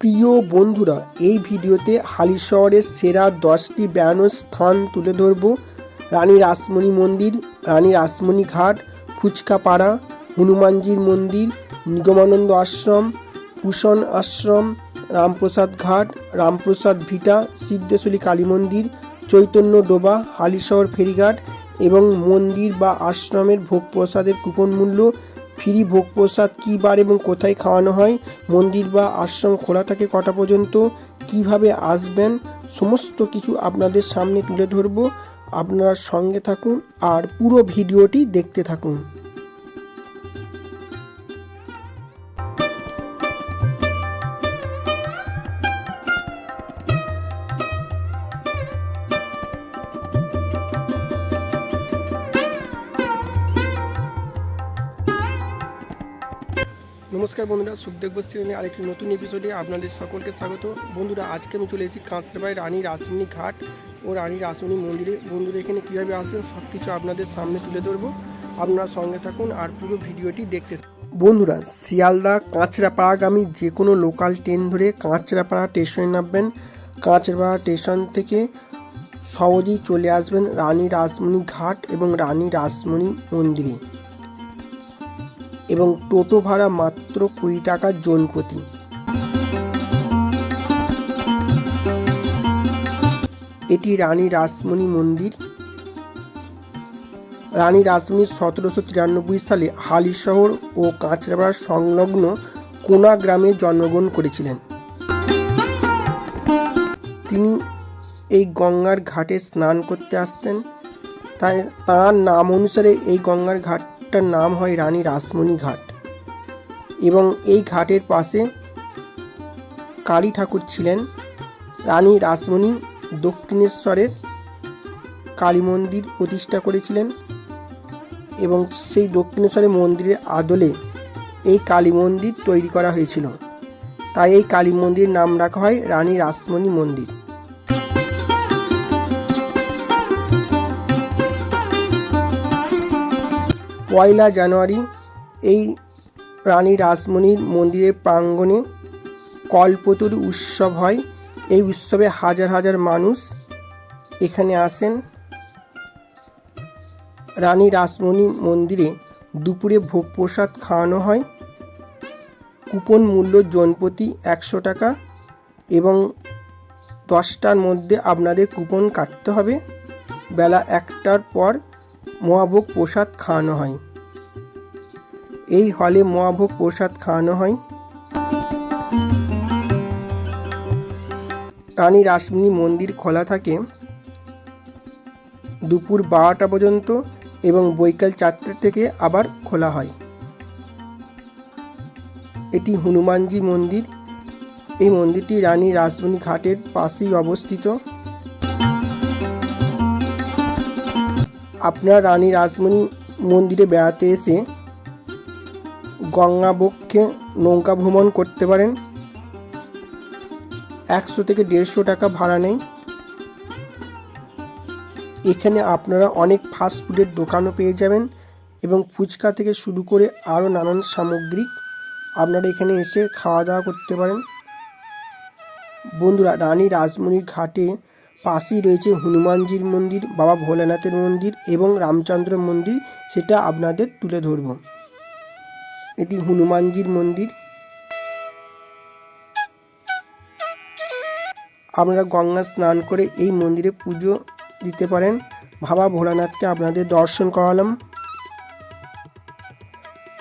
প্রিয় বন্ধুরা, এই ভিডিওতে হালিশহরের সেরা 10টি বেড়ানোর স্থান তুলে ধরব। রানী রাসমণি মন্দির, রানী রাসমণি ঘাট, ফুচকাপাড়া, হনুমানজির মন্দির, নিগমানন্দ আশ্রম, পুষণ আশ্রম, রামপ্রসাদ ঘাট, রামপ্রসাদ ভিটা, সিদ্ধেশ্বরী কালী মন্দির, চৈতন্য ডোবা, হালিশহর ফেরিঘাট এবং মন্দির বা আশ্রমের ভোগ প্রসাদের কুপন মূল্য, ফ্রি ভোগ প্রসাদ কী বার এবং কোথায় খাওয়ানো হয়, মন্দির বা আশ্রম খোলা থাকে কটা পর্যন্ত, কিভাবে আসবেন, সমস্ত কিছু আপনাদের সামনে তুলে ধরব। আপনারা সঙ্গে থাকুন আর পুরো ভিডিওটি দেখতে থাকুন। নমস্কার বন্ধুরা, সুখদেব বস চ্যানেলে আরেকটি নতুন এপিসোডে আপনাদের সকলকে স্বাগত। বন্ধুরা, আজকে আমি চলে এসেছি কাঁচরাপাড়ায় রানী রাসমণি ঘাট ও রানী রাসমণি মন্দিরে। বন্ধুরা, এখানে কীভাবে আসবেন সব কিছু আপনাদের সামনে তুলে ধরবো। আপনারা সঙ্গে থাকুন আর পুরো ভিডিওটি দেখতে থাকুন। বন্ধুরা, শিয়ালদা কাঁচরাপাড়াগামী যে কোনো লোকাল ট্রেন ধরে কাঁচরাপাড়া স্টেশনে নামবেন। কাঁচরাপাড়া স্টেশন থেকে সহজেই চলে আসবেন রানী রাসমণি ঘাট এবং রানী রাসমণি মন্দিরে, এবং টোটো ভাড়া মাত্র 20 টাকা জনপ্রতি। এটি রানী রাসমণি মন্দির। রানী রাসমণি 1793 সালে হালিশহর ও কাঁচরাপাড়া সংলগ্ন কোনা গ্রামে জন্মগ্রহণ করেছিলেন। তিনি এই গঙ্গার ঘাটে স্নান করতে আসতেন, তাই তাঁর নাম অনুসারে এই গঙ্গার ঘাটটার নাম হয় রানী রাসমণি ঘাট। এবং এই ঘাটের পাশে কালী ঠাকুর ছিলেন। রানী রাসমণি দক্ষিণেশ্বরের কালী মন্দির প্রতিষ্ঠা করেছিলেন এবং সেই দক্ষিণেশ্বরের মন্দিরের আদলে এই কালী মন্দির তৈরি করা হয়েছিল, তাই এই কালী মন্দিরের নাম রাখা হয় রানী রাসমণি মন্দির। পয়লা জানুয়ারি এই রানী রাসমণির মন্দিরের প্রাঙ্গণে কল্পতরু উৎসব হয়। এই উৎসবে হাজার হাজার মানুষ এখানে আসেন। রানী রাসমণি মন্দিরে দুপুরে ভোগ প্রসাদ খাওয়ানো হয়। কুপন মূল্য জনপ্রতি 100 টাকা এবং 10টার মধ্যে আপনাদের কুপন কাটতে হবে। বেলা 1টার পর মহাভোগ প্রসাদ খাওয়ানো হয়। এই হলে মহাভোগ প্রসাদ খাওয়ানো হয়। রানী রাসমণি মন্দির খোলা থাকে দুপুর 12টা পর্যন্ত এবং বৈকাল 4টা থেকে আবার খোলা হয়। এটি হনুমানজি মন্দির। এই মন্দিরটি রানী রাসমণি ঘাটের পাশেই অবস্থিত। আপনারা রানী রাসমণি মন্দিরে বেড়াতে এসে গঙ্গা বক্ষে নৌকা ভ্রমণ করতে পারেন। 100 থেকে 150 টাকা ভাড়া নেই। এখানে আপনারা অনেক ফাস্টফুডের দোকানও পেয়ে যাবেন এবং ফুচকা থেকে শুরু করে আরও নানান সামগ্রী আপনারা এখানে এসে খাওয়া দাওয়া করতে পারেন। বন্ধুরা, রানী রাসমণির ঘাটে পাশেই রয়েছে হনুমানজির মন্দির, বাবা ভোলানাথের মন্দির এবং রামচন্দ্র মন্দির, সেটা আপনাদের তুলে ধরব। এটি হনুমানজির মন্দির। আপনারা গঙ্গা স্নান করে এই মন্দিরে পুজো দিতে পারেন। বাবা ভোলানাথকে আপনাদের দর্শন করালাম।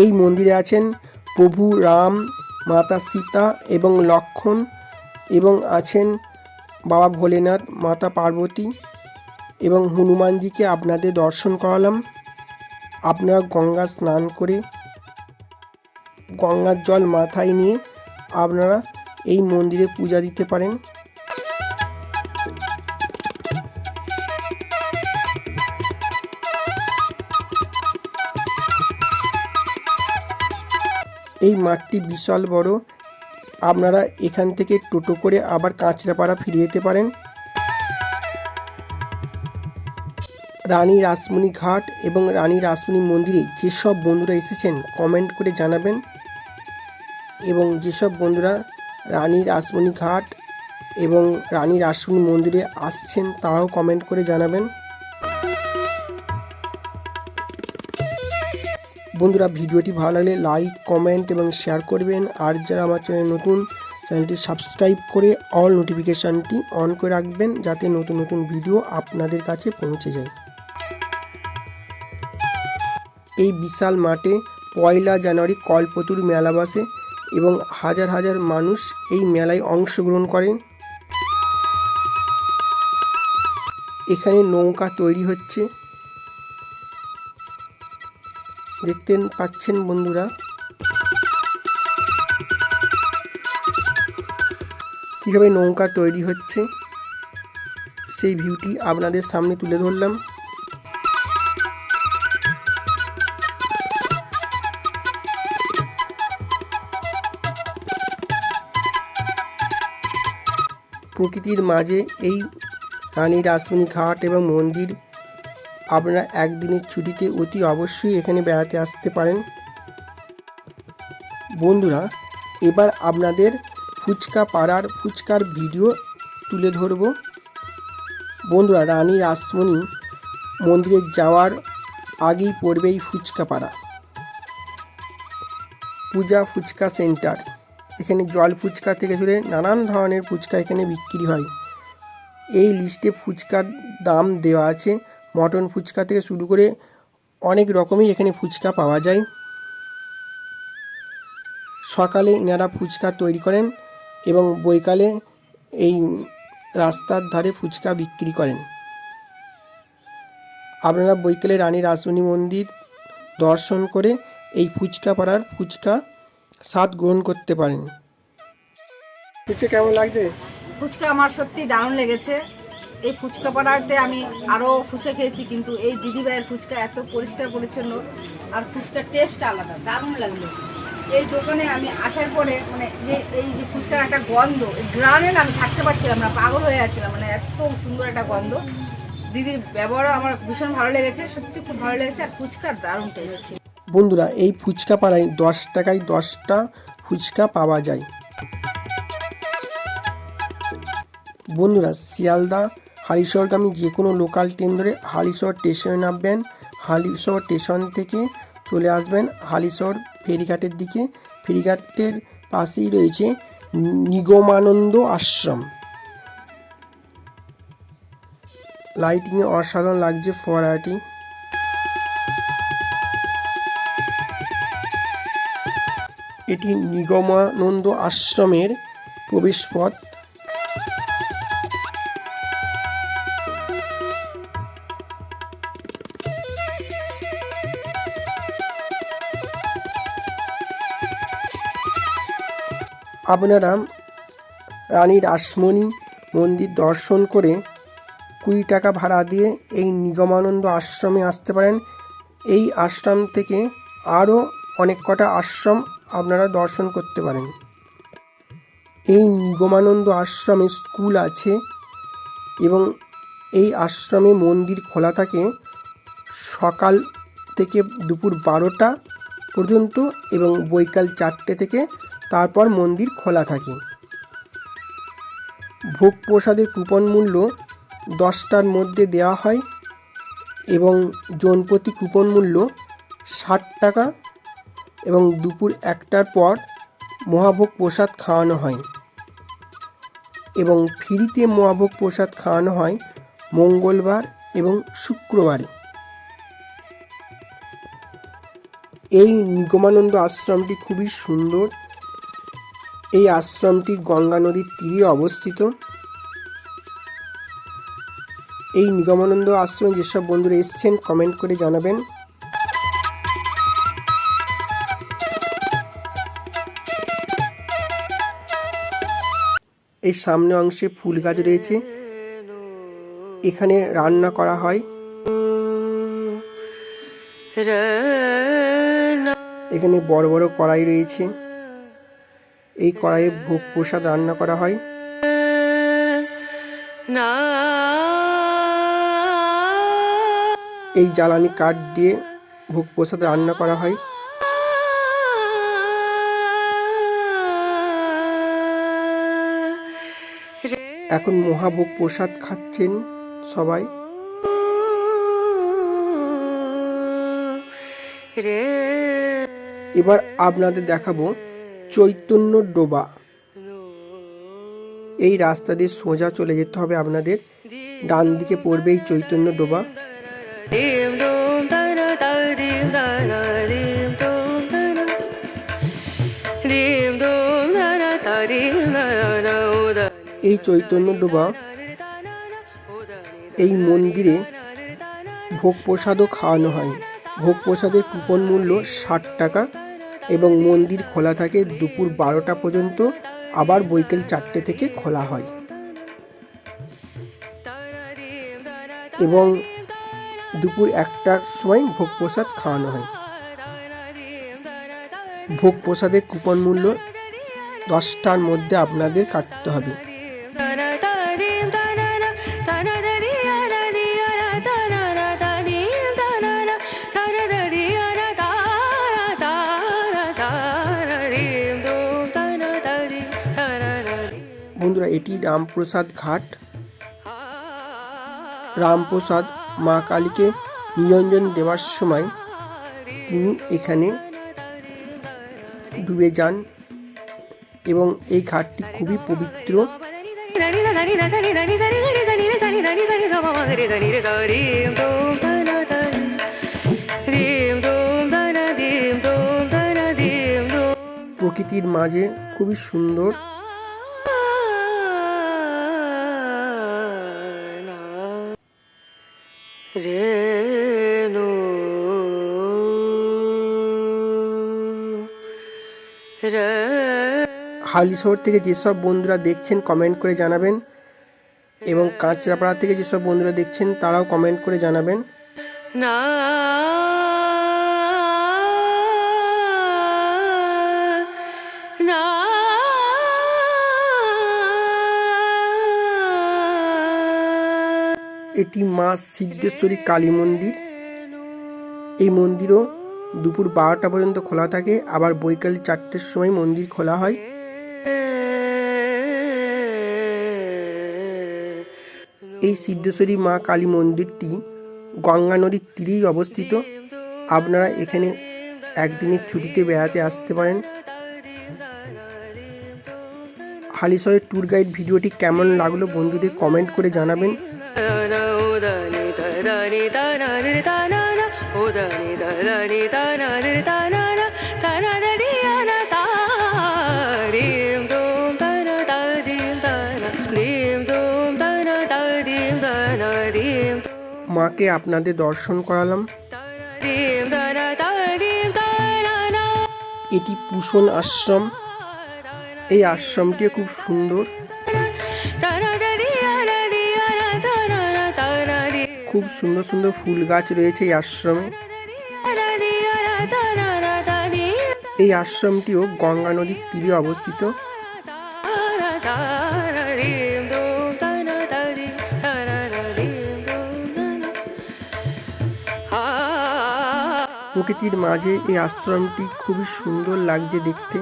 এই মন্দিরে আছেন প্রভু রাম, মাতা সীতা এবং লক্ষ্মণ, এবং আছেন বাবা ভোলেনাথ, মাতা পার্বতী এবং হনুমানজিকে আপনাদের দর্শন করালাম। আপনারা গঙ্গা স্নান করে গঙ্গার জল মাথায় নিয়ে আপনারা এই মন্দিরে পূজা দিতে পারেন। এই মাঠটি বিশাল বড়। আপনারা এখান থেকে টোটো করে আবার কাঁচরাপাড়া ফিরে যেতে পারেন। রানী রাসমণি ঘাট এবং রানী রাসমণি মন্দিরে যেসব বন্ধুরা এসেছেন কমেন্ট করে জানাবেন, এবং যেসব বন্ধুরা রানী রাসমণি ঘাট এবং রানী রাসমণি মন্দিরে আসছেন তারাও কমেন্ট করে জানাবেন। বন্ধুরা, ভিডিওটি ভালো লাগলে লাইক, কমেন্ট এবং শেয়ার করবেন। আর যারা আমার চ্যানেল নতুন, চ্যানেলটি সাবস্ক্রাইব করে অল নোটিফিকেশানটি অন করে রাখবেন, যাতে নতুন নতুন ভিডিও আপনাদের কাছে পৌঁছে যায়। এই বিশাল মাঠে 1 জানুয়ারি কল্পতরু মেলা বসে এবং হাজার হাজার মানুষ এই মেলায় অংশগ্রহণ করেন। এখানে নৌকা তৈরি হচ্ছে, দেখতে পাচ্ছেন বন্ধুরা। কীভাবে নৌকা তৈরি হচ্ছে সেই ভিউটি আপনাদের সামনে তুলে ধরলাম। প্রকৃতির মাঝে এই রানী রাসমণি ঘাট এবং মন্দির, আপনারা একদিনের ছুটিতে অতি অবশ্যই এখানে বেড়াতে আসতে পারেন। বন্ধুরা, এবার আপনাদের ফুচকা পাড়ার ফুচকার ভিডিও তুলে ধরব। বন্ধুরা, রানী রাসমণি মন্দিরে যাওয়ার আগেই পড়বে এই ফুচকা পাড়া। পূজা ফুচকা সেন্টার, এখানে জল ফুচকা থেকে ধরে নানান ধরনের ফুচকা এখানে বিক্রি হয়। এই লিস্টে ফুচকার দাম দেওয়া আছে, মটন ফুচকা থেকে শুরু করে অনেক রকমই এখানে ফুচকা পাওয়া যায়। সকালে এনারা ফুচকা তৈরি করেন এবং বৈকালে এই রাস্তার ধারে ফুচকা বিক্রি করেন। আপনারা বৈকালে রানী রাসমণি মন্দির দর্শন করে এই ফুচকা পাড়ার ফুচকা স্বাদ গ্রহণ করতে পারেন। ফুচকা কেমন লাগছে? ফুচকা আমার সত্যি দারুণ লেগেছে। এই ফুচকা পাড়াতে আমি আরও ফুচকা খেয়েছি, কিন্তু এই দিদিভাইয়ের ফুচকা এত পরিষ্কার পরিচ্ছন্ন আর ফুচকার টেস্ট আলাদা, দারুণ লাগলো। এই দোকানে আমি আসার পরে মানে এই যে ফুচকার একটা গন্ধ, গ্রানে আমি থাকতে পারছিলাম না, পাগল হয়ে যাচ্ছিলাম, মানে এত সুন্দর একটা গন্ধ। দিদির ব্যবহারও আমার ভীষণ ভালো লেগেছে, সত্যি খুব ভালো লেগেছে। আর ফুচকার দারুণ টেস্ট। বন্ধুরা, এই ফুচকা পাড়ায় 10 টাকায় 10টা ফুচকা পাওয়া যায়। বন্ধুরা, শিয়ালদা হালিশহরগামী যে কোনো লোকাল ট্রেন ধরে হালিশহর স্টেশনে নামবেন। হালিশহর স্টেশন থেকে চলে আসবেন হালিশহর ফেরিঘাটের দিকে। ফেরিঘাটের পাশেই রয়েছে নিগমানন্দ আশ্রম। লাইটিংয়ে অসাধারণ লাগছে ফোয়ারাটি। এটি নিগমানন্দ আশ্রমের প্রবেশপথ। আপনারা রানী রাসমণি মন্দির দর্শন করে 20 টাকা ভাড়া দিয়ে এই নিগমানন্দ আশ্রমে আসতে পারেন। এই আশ্রম থেকে আরও অনেক কটা আশ্রম আপনারা দর্শন করতে পারেন। এই নিগমানন্দ আশ্রমে স্কুল আছে এবং এই আশ্রমে মন্দির খোলা থাকে সকাল থেকে দুপুর 12টা পর্যন্ত এবং বৈকাল 4টে থেকে তারপর মন্দির খোলা থাকে। ভোগ প্রসাদের কুপন মূল্য 10টার মধ্যে দেওয়া হয় এবং জনপ্রতি কুপন মূল্য 60 টাকা এবং দুপুর 1টার পর মহাভোগ প্রসাদ খাওয়ানো হয় এবং ফ্রিতে মহাভোগ প্রসাদ খাওয়ানো হয় মঙ্গলবার এবং শুক্রবারে। এই নিগমানন্দ আশ্রমটি খুবই সুন্দর। এই আশ্রমটি গঙ্গা নদীর তীরে অবস্থিত। এই নিগমানন্দ আশ্রমে যেসব বন্ধুরা এসেছেন কমেন্ট করে জানাবেন। এই সামনে অংশে ফুল গাছ রয়েছে, এখানে রান্না করা হয়। এখানে বড় বড় কড়াই রয়েছে, এই কড়াইয়ে ভোগ প্রসাদ রান্না করা হয়। এই জ্বালানি কাঠ দিয়ে ভোগ প্রসাদ রান্না করা হয়। এখন মহাভোগ প্রসাদ খাচ্ছেন সবাই। এবার আপনাদের দেখাবো চৈতন্য ডোবা। এই রাস্তা দিয়ে সোজা চলে যেতে হবে আপনাদের, ডান দিকে পড়বে এই চৈতন্য ডোবা। এই চৈতন্য ডোবা, এই মন্দিরে ভোগ প্রসাদও খাওয়ানো হয়। ভোগ প্রসাদের কুপন মূল্য 60 টাকা এবং মন্দির খোলা থাকে দুপুর 12টা পর্যন্ত, আবার বৈকাল 4টে থেকে খোলা হয় এবং দুপুর 1টার সময় ভোগ প্রসাদ খাওয়ানো হয়। ভোগ প্রসাদের কুপন মূল্য 10টার মধ্যে আপনাদের কাটতে হবে। বন্ধুরা, এটি রামপ্রসাদ ঘাট। রামপ্রসাদ মা কালীকে নিরঞ্জন দেওয়ার সময় তিনি এখানে ডুবে যান এবং এই ঘাটটি খুবই পবিত্র। প্রকৃতির মাঝে খুবই সুন্দর। হালিশহর থেকে যেসব বন্ধুরা দেখছেন কমেন্ট করে জানাবেন এবং কাঁচরাপাড়া থেকে যেসব বন্ধুরা দেখছেন তারাও কমেন্ট করে জানাবেন। এটি মা সিদ্ধেশ্বরী কালী মন্দির। এই মন্দিরও দুপুর 12টা পর্যন্ত খোলা থাকে, আবার বৈকাল 4টের সময় মন্দির খোলা হয়। এই সিদ্ধেশ্বরী মা কালী মন্দিরটি গঙ্গা নদীর তীরেই অবস্থিত। আপনারা এখানে একদিনের ছুটিতে বেড়াতে আসতে পারেন। হালিশহরের ট্যুর গাইড ভিডিওটি কেমন লাগলো বন্ধুদের কমেন্ট করে জানাবেন। মাকে আপনাদের দর্শন করালাম। এটি পুষণ আশ্রম। এই আশ্রমটি খুব সুন্দর, খুব সুন্দর সুন্দর ফুল গাছ রয়েছে এই আশ্রমে। এই আশ্রমটিও গঙ্গা নদীর তীরে অবস্থিত। প্রকৃতির মাঝে এই আশ্রমটি খুবই সুন্দর লাগছে দেখতে।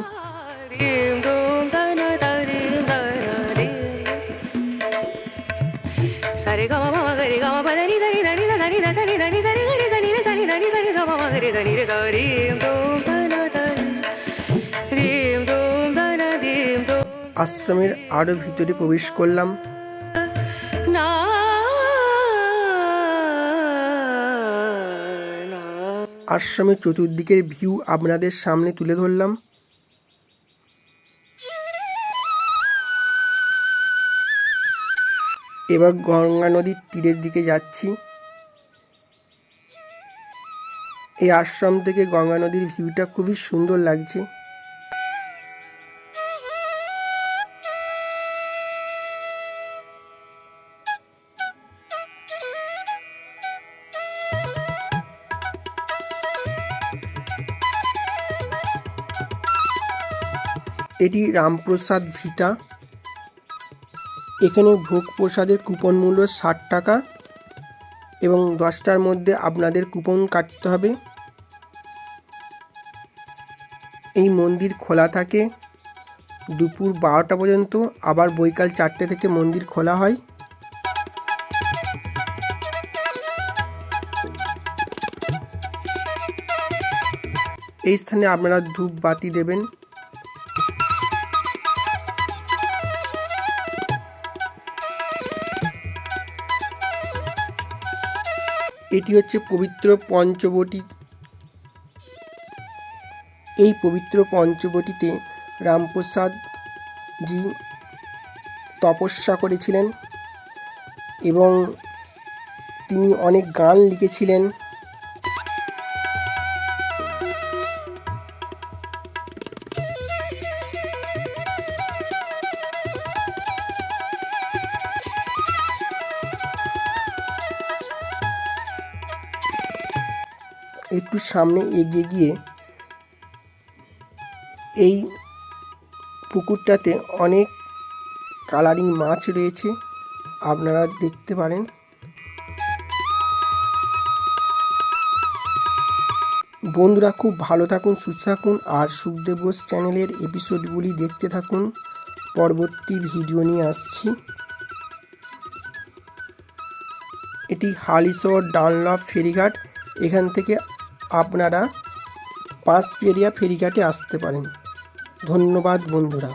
আশ্রমের আরো ভিতরে প্রবেশ করলাম। আশ্রমের চতুর্দিকের ভিউ আপনাদের সামনে তুলে ধরলাম। এবার গঙ্গা নদীর তীরের দিকে যাচ্ছি। এই আশ্রম থেকে গঙ্গা নদীর ভিউটা খুবই সুন্দর লাগছে। এটি রামপ্রসাদ ভিটা। এখানে ভোগ প্রসাদের কুপন মূল্য 60 টাকা এবং 10টার মধ্যে আপনাদের কুপন কাটতে হবে। এই মন্দির খোলা থাকে দুপুর 12টা পর্যন্ত, আবার বৈকাল 4টে থেকে মন্দির খোলা হয়। এই স্থানে আপনারা ধূপ বাতি দেবেন। এটি হচ্ছে পবিত্র পঞ্চবটী। এই পবিত্র পঞ্চবটিতে রামপ্রসাদজি তপস্যা করেছিলেন এবং তিনি অনেক গান লিখেছিলেন। একটু সামনে এগিয়ে গিয়ে এই পুকুরটাতে অনেক কালারিং মাছ রয়েছে, আপনারা দেখতে পারেন। বন্ধুরা, খুব ভালো থাকুন, সুস্থ থাকুন, আর সুখদেব বোস চ্যানেলের এপিসোডগুলি দেখতে থাকুন। পরবর্তী ভিডিও নিয়ে আসছি। এটি হালিশহর ডানলপ ফেরিঘাট। এখান থেকে আপনারা পাঁচপেরিয়া ফেরিঘাটে আসতে পারেন। ধন্যবাদ বন্ধুরা।